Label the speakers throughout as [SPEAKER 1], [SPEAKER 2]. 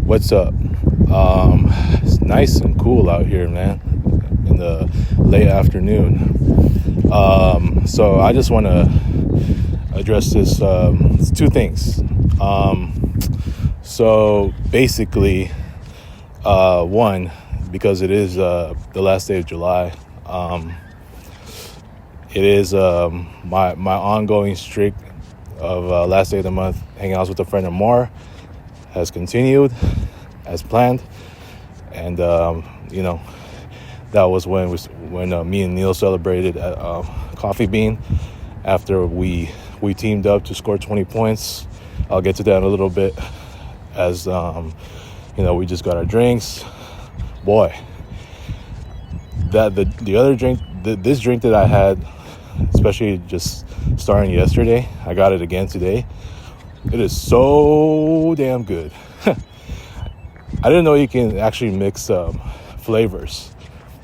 [SPEAKER 1] What's up? It's nice and cool out here, man, in the late afternoon. So I just want to address this. It's two things. So basically, one, because it is the last day of July, it is my ongoing streak of last day of the month hanging out with a friend and more has continued as planned, and that was when me and Neil celebrated at Coffee Bean after we teamed up to score 20 points. I'll get to that in a little bit, as we just got our drinks. Boy, the other drink, this drink that I had, especially just starting yesterday, I got it again today. It is so damn good. I didn't know you can actually mix flavors.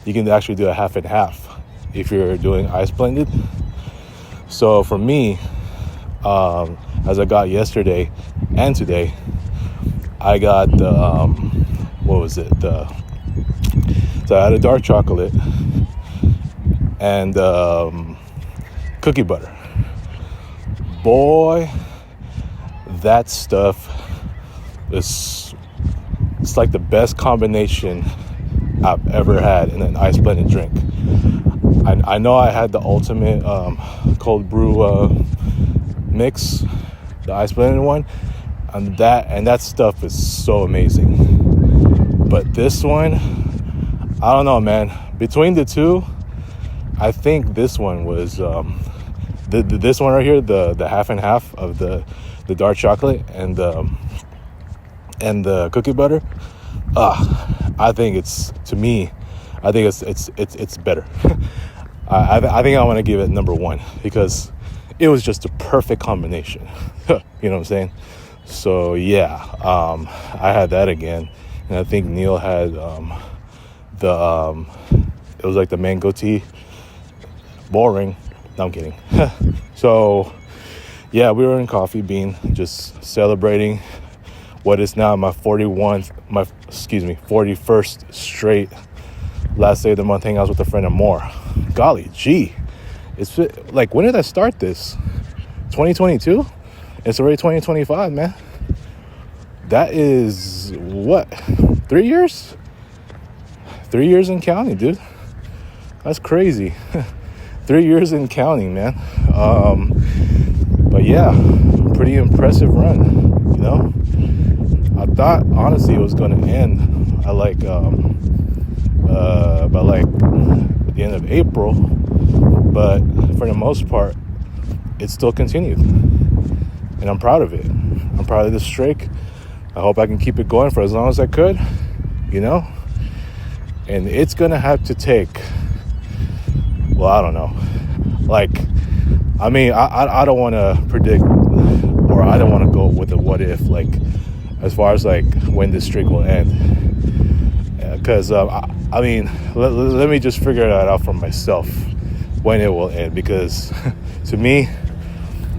[SPEAKER 1] You can actually do a half and half if you're doing ice blended. So for me, as I got yesterday and today, I got so I had a dark chocolate and cookie butter. Boy, that stuff it's like the best combination I've ever had in an ice blended drink. I know I had the ultimate cold brew mix, the ice blended one, and that stuff is so amazing. But this one, I don't know, man. Between the two, I think this one was this one right here, the half and half of the dark chocolate and the cookie butter. I think it's better. I think I want to give it number one because it was just a perfect combination. You know what I'm saying? So yeah, I had that again, and I think Neil had it was like the mango tea. Boring. No, I'm kidding. So yeah, we were in Coffee Bean just celebrating what is now my 41st straight last day of the month hanging out with a friend and more. Golly gee, it's like, when did I start this? 2022? It's already 2025, man. That is what, 3 years? 3 years and counting, dude. That's crazy. 3 years and counting, man. But yeah, pretty impressive run, I thought honestly it was going to end at by the end of April, but for the most part it still continued, and I'm proud of it. I'm proud of this streak. I hope I can keep it going for as long as I could, and it's gonna have to take, well, I don't know, I don't want to predict, or I don't want to go with a what if, as far as when this streak will end, because let me just figure that out for myself when it will end, because to me,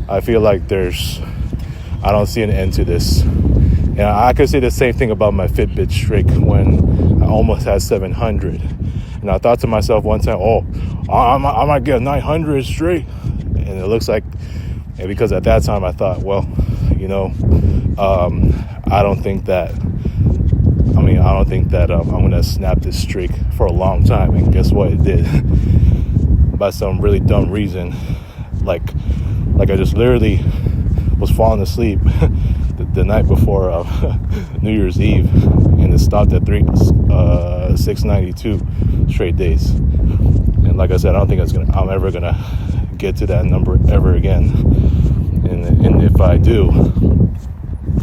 [SPEAKER 1] I feel like I don't see an end to this. And I could say the same thing about my Fitbit streak when I almost had 700, and I thought to myself one time, I might get 900 straight, and it looks like, and because at that time I thought, well, I don't think that I'm gonna snap this streak for a long time. And guess what? It did. By some really dumb reason, like I just literally was falling asleep the night before New Year's Eve, and it stopped at 692 straight days. And like I said, I don't think I'm ever gonna get to that number ever again. And if I do,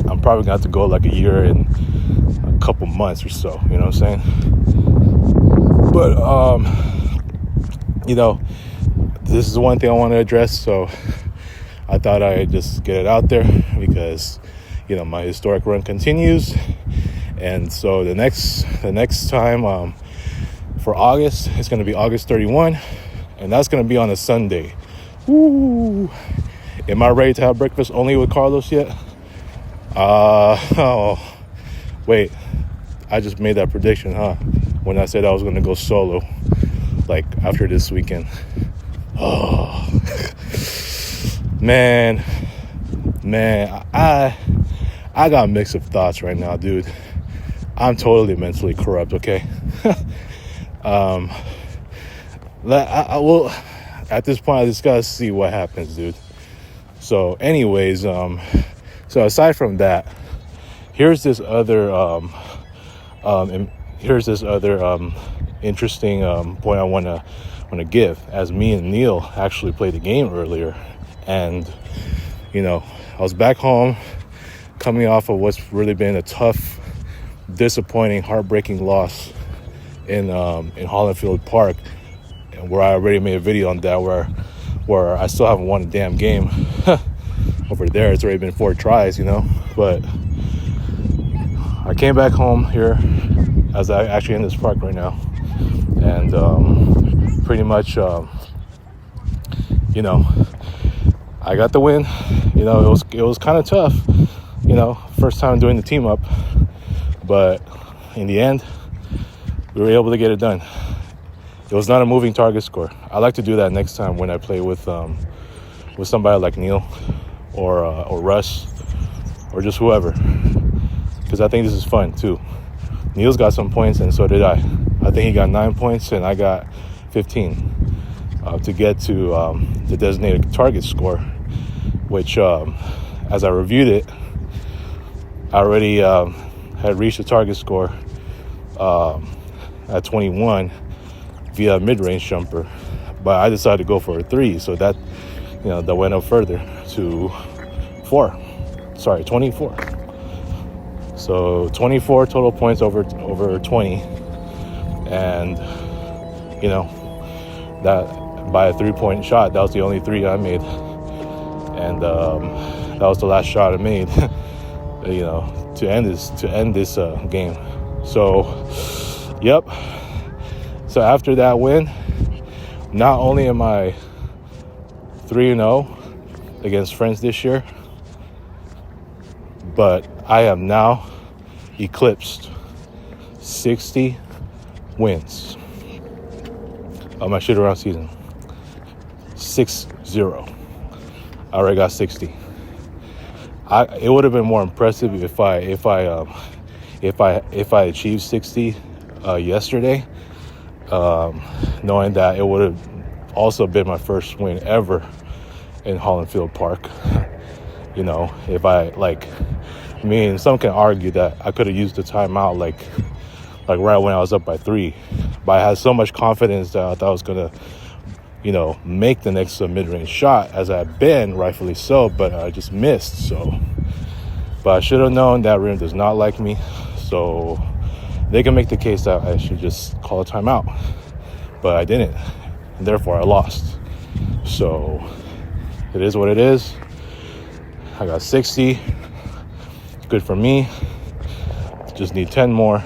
[SPEAKER 1] I'm probably gonna have to go like a year and a couple months or so. You know what I'm saying? But this is the one thing I want to address. So I thought I'd just get it out there because my historic run continues. And so the next time for August, it's going to be August 31, and that's going to be on a Sunday. Ooh. Am I ready to have breakfast only with Carlos yet? Oh, wait. I just made that prediction, huh? When I said I was going to go solo, like after this weekend. Oh, man, I got mixed of thoughts right now, dude. I'm totally mentally corrupt, okay? I will, at this point, I just gotta see what happens, dude. So anyways, so aside from that, here's this other interesting point I want to give. As me and Neil actually played the game earlier, and I was back home coming off of what's really been a tough, disappointing, heartbreaking loss in Hollandfield Park, where I already made a video on that, where I still haven't won a damn game. Over there, it's already been 4 tries, but I came back home here, as I actually in this park right now, and pretty much, I got the win. It was kind of tough, first time doing the team up, but in the end, we were able to get it done. It was not a moving target score. I like to do that next time when I play with somebody like Neil or Russ or just whoever, because I think this is fun too. Neil's got some points and so did I. I think he got 9 points and I got 15 to get to the designated target score, which as I reviewed it, I already had reached the target score at 21 via a mid-range jumper, but I decided to go for a 3, so that that went up further to 24. So 24 total points over 20, and that by a 3-point shot. That was the only 3 I made, and that was the last shot I made. To end this game. So, yep. So after that win, not only am I 3-0 against friends this year, but I have now eclipsed 60 wins of my Shootaround season. 6-0. I already got 60. It would have been more impressive if I achieved 60 yesterday, knowing that it would have also been my first win ever in Hollandfield Park. If some can argue that I could have used the timeout like right when I was up by 3, but I had so much confidence that I thought I was gonna make the next mid-range shot, as I've been, rightfully so, but I just missed. But I should have known that rim does not like me, so they can make the case that I should just call a timeout, but I didn't, and therefore I lost. So it is what it is. I got 60. Good for me. Just need 10 more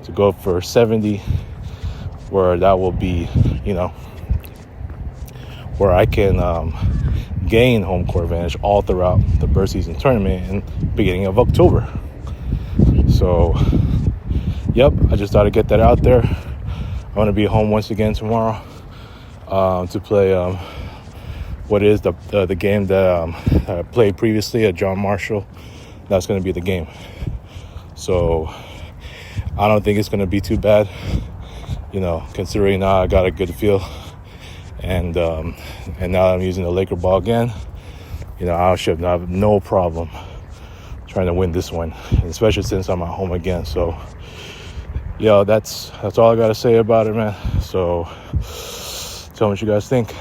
[SPEAKER 1] to go for 70, where that will be, where I can gain home court advantage all throughout the bird season tournament in the beginning of October. So, yep, I just thought I'd get that out there. I'm going to be home once again tomorrow to play what is the game that I played previously at John Marshall. That's going to be the game. So, I don't think it's going to be too bad, considering now I got a good feel. And now I'm using the Laker ball again. I should have no problem trying to win this one, especially since I'm at home again. So, that's all I got to say about it, man. So, tell me what you guys think.